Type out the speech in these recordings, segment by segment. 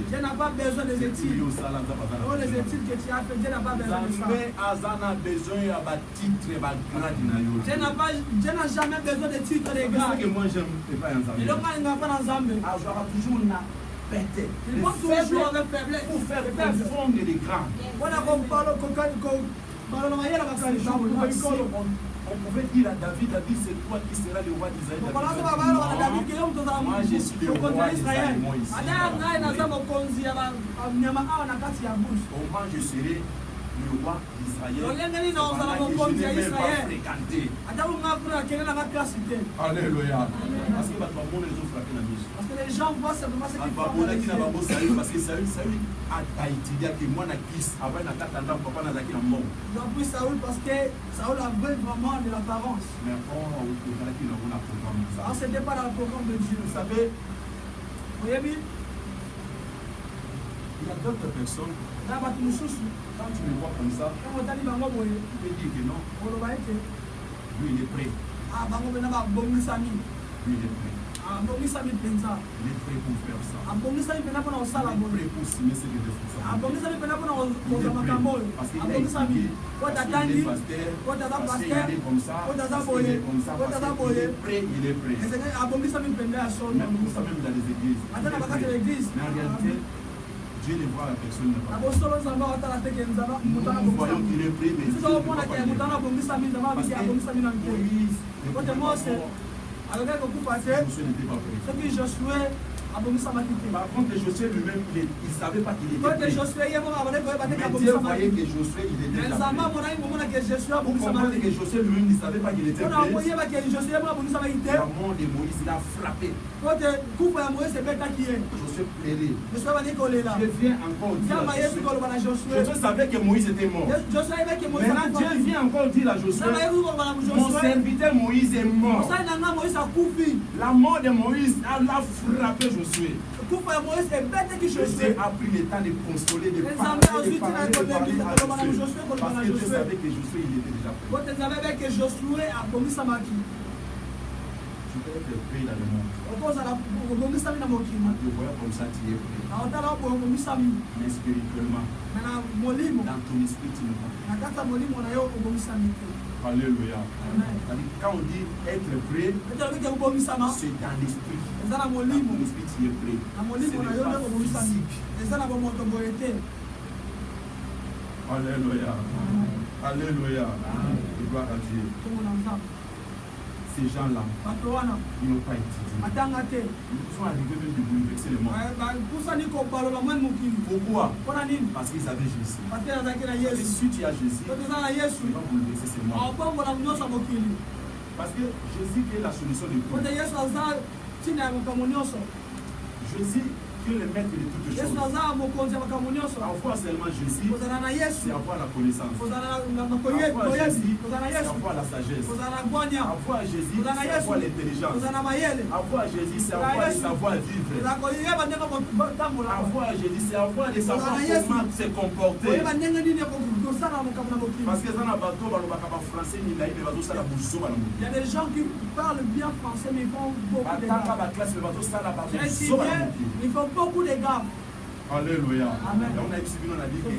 Dieu n'a pas besoin des études. Oh, les études que tu as fait, Dieu n'a pas besoin de ça. Dieu n'a jamais besoin de titres et de grades. Que moi j'aime pas un Il ne va pas dans Zambé. Ah, j'aurai toujours une pété. Il faut toujours avec faiblesse. Pour faire confondre les grands. On pouvait dire à David, c'est toi qui seras le roi d'Israël. Moi je suis le roi d'Israël. Comment je serai le roi d'Israël? Je n'ai même pas fréquenté. Alléluia. Parce que les ont frappé la mise. Parce que les gens voient simplement ce qu'ils font. Parce que Saül a étudié que moi, je suis avant d'attendre papa n'a pas mort. Ils ont pris Saül parce que Saül avait vraiment de l'apparence. Mais ce n'était pas dans le programme de Dieu. Vous savez, il y a d'autres personnes, quand tu me vois comme ça, tu peux dire que non. Lui, il est prêt. Lui, il est prêt. Il est prêt pour faire ça. Il est prêt pour signer ce qu'il veut faire. Parce qu'il a étudié, parce qu'il est pasteur, parce qu'il est comme ça, parce qu'il est comme ça, parce qu'il est prêt, il est prêt. Même pour ça, même dans les églises. Mais en réalité, Dieu ne voit la personne ne pas. Nous voyons qu'il est prêt, mais Dieu ne voit pas. Parce que Josué Par contre, Josué lui-même, il ne savait pas qu'il était prêt. Mais Dieu voyait que Josué, il était déjà prêt. Pour comprendre que Josué lui-même ne savait pas qu'il était prêt. La mort de Moïse, il a frappé. Josué plairait. Dieu vient encore dire à Josué. Josué savait que Moïse était mort. Maintenant, Dieu vient encore dire à Josué, mon serviteur Moïse est mort. La mort de Moïse a frappé Josué. Josué a pris le temps de consoler, de parler à Josué. Parce que Dieu savait que Josué il était déjà prêt. Tu peux être prêt dans le monde. Tu vois comme ça, tu es prêt. Mais spirituellement, dans ton esprit, tu n'es pas prêt. Alléluia. Quand on dit être prêt, c'est dans l'esprit. Dans ton esprit, tu es prêt. Ce n'est pas physique. Alléluia. Alléluia. Gloire à Dieu. Ces gens-là, ils n'ont pas étudié. Ils sont arrivés même de bouleverser le monde. Pourquoi? Parce qu'ils avaient Jésus. Et si tu as Jésus, tu vas bouleverser ce monde. Parce que Jésus est la solution de tout. Jésus qui est le maître de toutes choses. Avoir seulement Jésus, c'est avoir la connaissance. Avoir Jésus, c'est avoir la sagesse. Avoir Jésus, c'est avoir l'intelligence. Avoir Jésus, c'est avoir le savoir-vivre. Avoir Jésus, c'est avoir le savoir comment se comporter. Parce que dans la bateau, français, il y a des gens qui parlent bien français, mais ils font beaucoup de ils font beaucoup de gaffes. Alléluia. Amen. On a dit que tu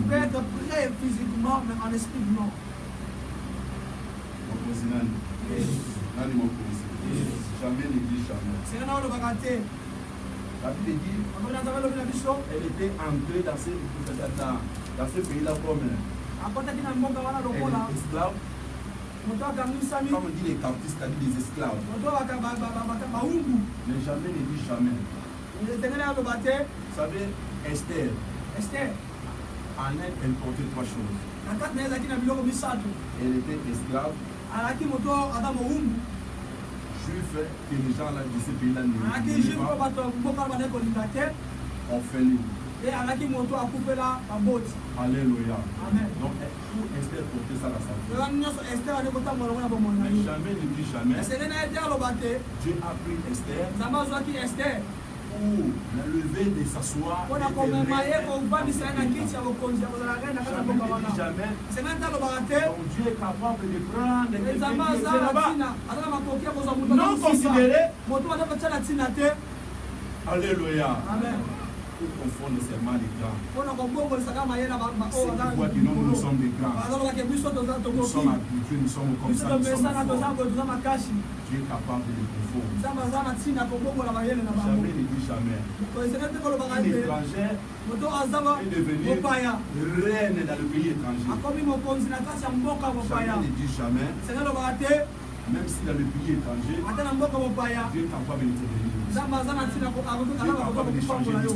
peux être prêt physiquement, mais en esprit non. Jamais néglige jamais. La Bible dit, elle était entrée dans ce pays-là comme esclave. Comme on dit les captifs, c'est-à-dire les esclaves. Mais jamais ne dit jamais. Vous savez, Esther, en elle, elle portait trois choses. Elle était esclave, juif, que les gens là, de ce pays-là ne pas, orpheline. Alléluia. Amen. Donc, pour Esther porter ça à sa vie. Mais jamais ne dit jamais. Dieu a pris Esther pour la lever de s'asseoir. Jamais ne dit jamais. Donc, Dieu est capable de prendre quelqu'un qui était là-bas. Non considéré. Alléluia. Amen. Pour confondre seulement les grands. Mpona kobongolisaka mayele Ceux qui voient que nous sommes des grands. bazolobake biso toza Nous sommes tokoki habitués, nous sommes comme biso ça, nous sommes topesana toza forts. boye toza makasi Dieu est capable de les confondre. nzambe aza na ntina kobongola mayele na bango Jamais ne dit jamais. esenge te kolobaka Un te étranger moto azanga est devenu mopaya reine dans le pays étranger. akomi mokonzi na kati ya mboka mopaya Jamais ne dit jamais. esenge lobaka te Même si dans le pays étranger, ata na mboka mopaya Dieu est capable de te bénir. nzambe aza na ntina azakokombola yo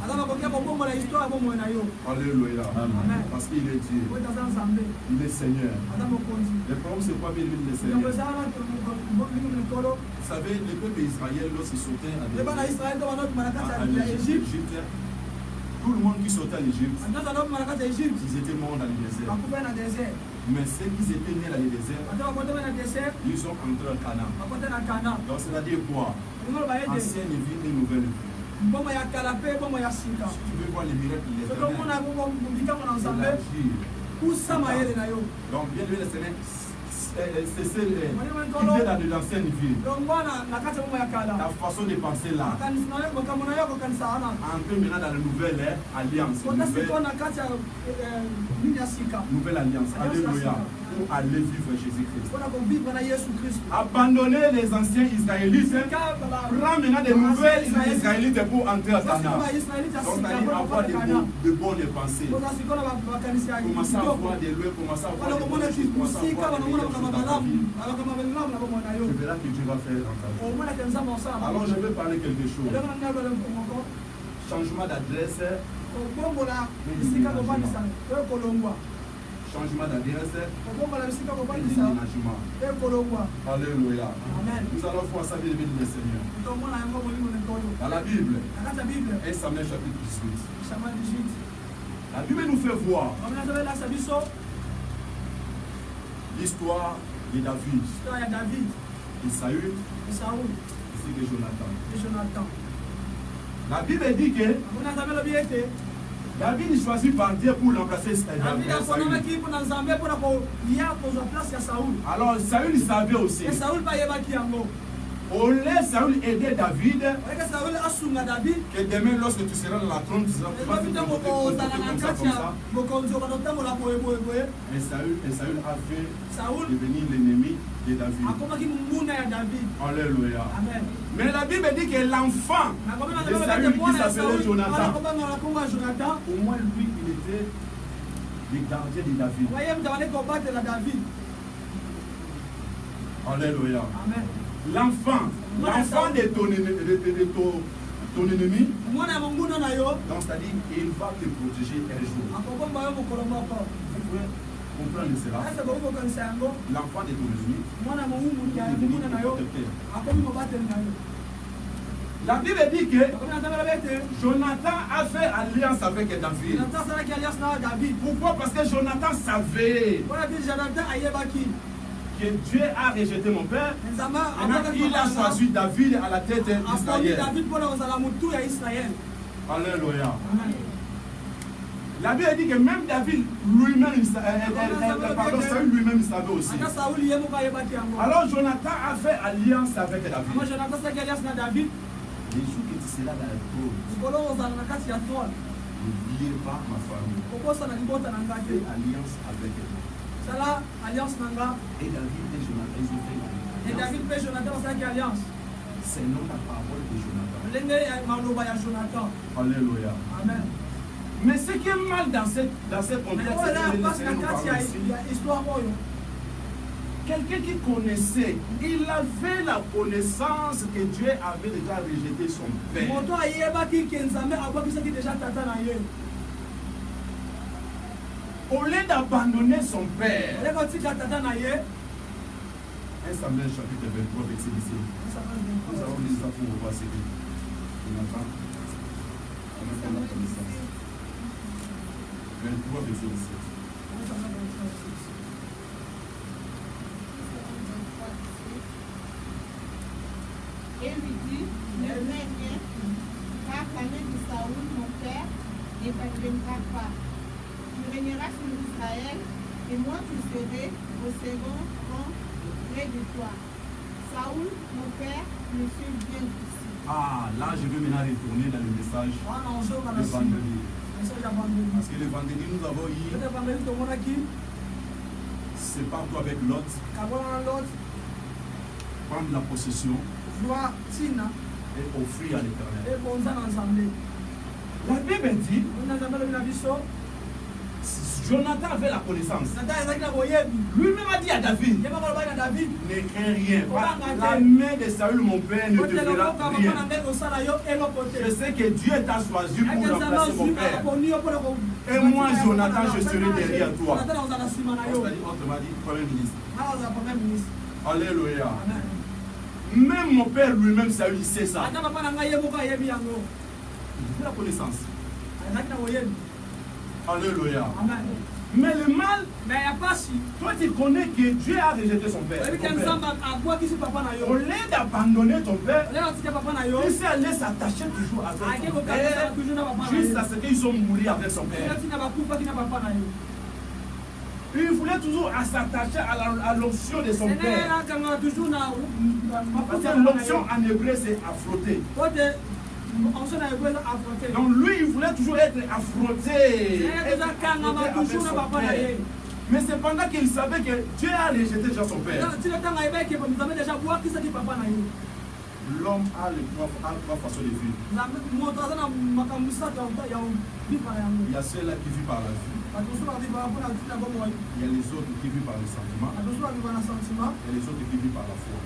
aza bakokia kobongola histoire ya bomoi na yo Alléluia. Amen. Parce qu'il est Dieu. oyo aza nzambe Il est Seigneur. aza mokonzi Le problème, c'est quoi, bien aimé, le likambo Seigneur? ezala mingi mikolo Vous savez, le peuple d'Israël, lorsqu'il sautait à eba na israel to banotuma na kati ya egypte tout le monde qui sautait à l'Égypte, nyonso anotuma na kati ya egypte ils étaient morts dans le désert. bakufai na désert Mais ceux qui étaient nés dans le désert, ate bakotami na désert ils sont entrés en Canaan. bakote na kana Donc, c'est-à-dire quoi? ngoloba ete Ancienne vie et nouvelle vie. mbongo ya kala mpe mbongo ya sika Si tu veux voir les miracles de soki omona l'éternel, bikambo na c'est nzambe l'agir. kusa mayele na yo Donc, bien aimé, le Seigneur, c'est celle qui est dans l'ancienne vie. longo na kati ya mbongo ya kala Ta façon de penser là, makanisi na yo makambo na yo kokanisa wana entre maintenant dans la nouvelle alliance. kota sikoyo na kati ya nini ya sika Nouvelle alliance. Alléluia. Pour aller vivre Jésus-Christ. mpona kovivre na yesu kristu Abandonner les anciens Israélites. Prends maintenant des nouvelles Israélites pour entrer à Canaan. baisraelite ya Donc, sika c'est-à-dire avoir de bonnes pensées. koza sikoyo na bakanisi ya Commencer à kitoko voir des lois, commencer à voir wana des komona bonnes choses, commencer à mosika voir des banamona meilleures makambo choses dans ta vie. malamu malamu na bomoi na yo Tu verras que Dieu va faire dans ta vie. omonake nzambe osala Alors, je vais parler quelque chose. eloko na ndako moko Changement d'adresse, kobongola bisika kobandisa oyo kolongwa changement d'adresse kobongola bisika et kobandisa déménagement. oyo kolongwa Alléluia. amen Nous allons voir ça, bien aimé le Seigneur. tomona yango molimo nekolo Dans la Bible, na kati ya bible 1 Samuel chapitre 18. chama 18 La Bible nous fait voir omona tobelasa biso l'histoire de David, histoire ya david de Saül esaul ainsi que Jonathan. e jonathan La Bible dit que omona nzambe elobi ete David est choisi par Dieu pour remplacer david Saül. aponamaki mpona nzambe mpona koya kozwa place ya saul Alors Saül savait aussi. e saul mpe ayebaki yango Au lieu Saül aider David, oyeke saul asunga david que demain lorsque tu seras dans la trône, tu seras elobi ntango kozala na kati ya bokonzi okototambola boyeboyeboye Et Saül a fait saul devenir l'ennemi de David. akomaki monguna ya david Alléluia. amen Mais la Bible dit que l'enfant de Saül qui s'appelait Jonathan, akobangala kombo ya jonathan au moins lui, il était le gardien de David. oye mutu abandi kobatela david Alléluia. amen L'enfant de ton ennemi, mwana ya monguna na yo donc c'est-à-dire il va te protéger un jour. akobomba yo mokolo moko Vous pouvez comprendre cela. ese boki kokanisa yango L'enfant de ton ennemi mwana ya va devenir monguna na ton yo protecteur. akomi mobateli na yo La Bible dit que akomi na nzambe elobi ete Jonathan a fait alliance avec David. jonathan asalaki alliance na david Pourquoi? Parce que Jonathan savait mpona ti jonathan ayebaki que Dieu a rejeté mon père. nzambe Maintenant, il a choisi David à la tête akomi d'Israël. david mpona kozala motu ya israel Alléluia. amen La Bible dit que même David lui-même, Saül lui-même savait aussi. ata sauli ye moko ayebaki yango Alors Jonathan a fait alliance avec amo David. jonathan asalaki alliance na david Les jours que tu seras dans le trône, likolo ozala na kati ya trone n'oubliez pas ma famille. kokosana libota na nga te Fais alliance avec eux. sala alliance na nga Et David et Jonathan, ils ont fait e alliance. david mpe jonathan basalaki alliance C'est non la parole de Jonathan. ndenge ya maloba ya jonathan Alléluia. amen Mais ce qui est mal dans cette contexte, oyo c'est que mpasi na kati ya histoire oyo quelqu'un qui connaissait, il avait la connaissance que Dieu avait déjà rejeté son père. moto ayebaki ke nzambe abwakisaki deja tata na ye Au lieu d'abandonner son père, oleki otika tata na ye 1 Samuel chapitre 23, verset 17. Nous avons lu ça pour voir ce que Jonathan a la connaissance. 23, verset 17. Et lui dit, ne viens, car la main de Saoul, mon père, ne t'adviendra pas. Tu régneras sur Israël, et moi je serai au second rang près de toi. Saoul, mon père, me suit bien ici. Ah, là, je vais maintenant retourner dans le message de vendredi. Parce que le vendredi, nous avons eu, c'est partout avec l'autre, prendre la possession et offrir à l'Éternel. La Bible dit, Jonathan avait la connaissance. Lui-même a dit à David, ne crains rien. La main de Saül, mon père, ne te fera rien. Je sais que Dieu t'a choisi pour remplacer mon père. Et moi, Jonathan, je serai derrière toi. Autrement dit, Premier ministre. Alléluia. Même mon père lui-même, Saül, il sait ça. Il a la connaissance. Alléluia. Mais le mal, toi tu connais que Dieu a rejeté son père. Au lieu d'abandonner ton père, il s'est allé s'attacher toujours avec son père jusqu'à ce qu'ils ont mouru avec son père. Il voulait toujours s'attacher à l'option de son père. Parce que l'option en hébreu c'est affronter. Donc lui, il voulait toujours être affronté. Mais c'est pendant qu'il savait que Dieu a rejeté déjà son père. L'homme a trois façons de vivre. Il y a ceux-là qui vivent par la vue. Il y a les autres qui vivent par le sentiment. Il y a les autres qui vivent par la foi.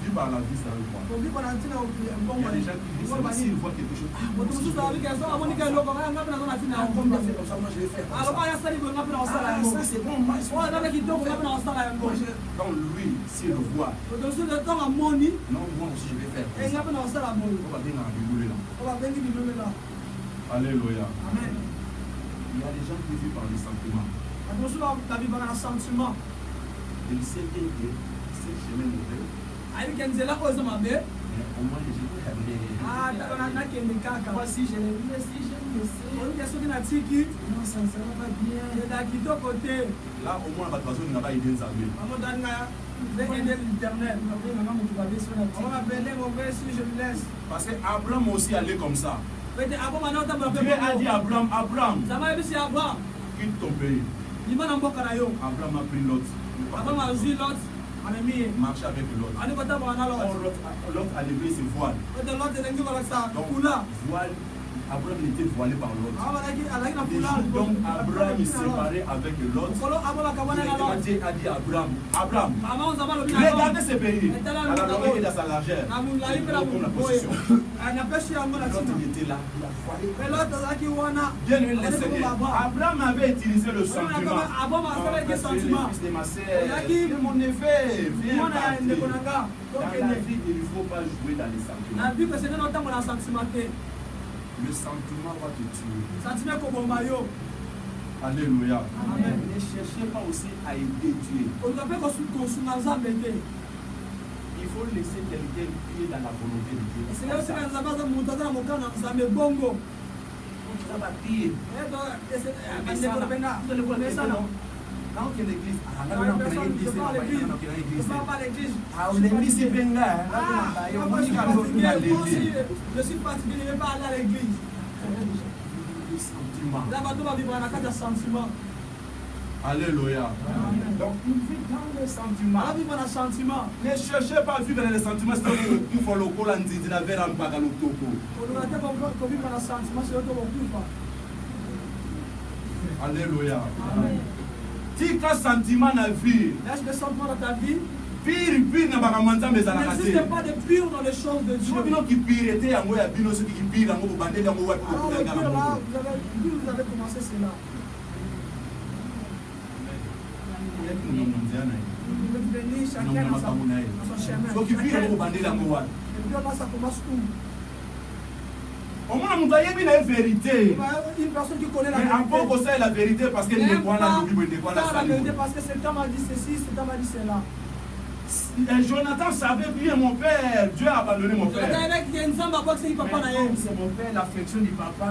Vivre par la vie, ça veut quoi? Il y a des gens qui disent que s'ils voient quelque chose, comme il a fait comme ça, moi je vais faire comme ça. Ça c'est bon, moi donc lui, s'il le voit, non, moi aussi je vais faire comme ça. On va bien en là. Alléluia. Amen. Il y a des gens qui vivent par le sentiment. Et il sait bien que c'est chemin mauvais. Au moins, je vais si je le sais, non, ça ne sera pas bien. Là, au moins, la personne n'a pas idée de ça. Parce qu'Abraham aussi allait comme ça. Dieu a dit à Abraham, quitte ton pays. Abraham a pris l'autre. Marcher avec l'autre. L'autre a levé ses voiles. Donc, voile, Abraham était voilé par l'autre. Donc Abraham est séparé avec l'autre. Dieu a dit à Abraham, regardez ce pays. À la longueur et dans sa largeur. Comme la position. L'autre il était là. Il a voilé. Dieu lui laissait. Abraham avait utilisé le sentiment. Parce que le fils de ma sœur, de mon neveu, viens partir. Dans la vie, il ne faut pas jouer dans les sentiments. Le sentiment va te tuer. Alléluia. Amen. Ne cherchez pas aussi à aider Dieu. Il faut laisser quelqu'un qui est dans la volonté de Dieu. Ça va pire. Quand il y a l'église, je suis fatigué, je ne vais pas aller à l'église. Le sentiment. Alléluia. Donc, nous vivons dans le sentiment. Ne cherchez pas à vivre dans les sentiments. Il faut le col en disant la verre en bagalotoko. Alléluia. Si tu as sentiment dans la vie, est-ce que sentiment dans ta vie? Pire na bakamanza mais ça n'a n'existe pas de pire dans les choses de Dieu. Bino qui pire était yango ya bino ce qui pire yango bandé yango wa pour le gars là, vous avez commencé cela. Vous venez chacun dans son chemin. Faut qui pire yango bandé yango wa. Et puis là ça commence où? Au moins nous voyons bien la vérité. Une personne qui connaît la vérité. Mais encore que ça la vérité parce qu'elle ne voit la Bible, ne voit la vérité parce que cet homme a dit ceci, cet homme a dit cela. Et Jonathan savait bien mon père. Dieu a abandonné mon père. Mais c'est mon père, l'affection du papa.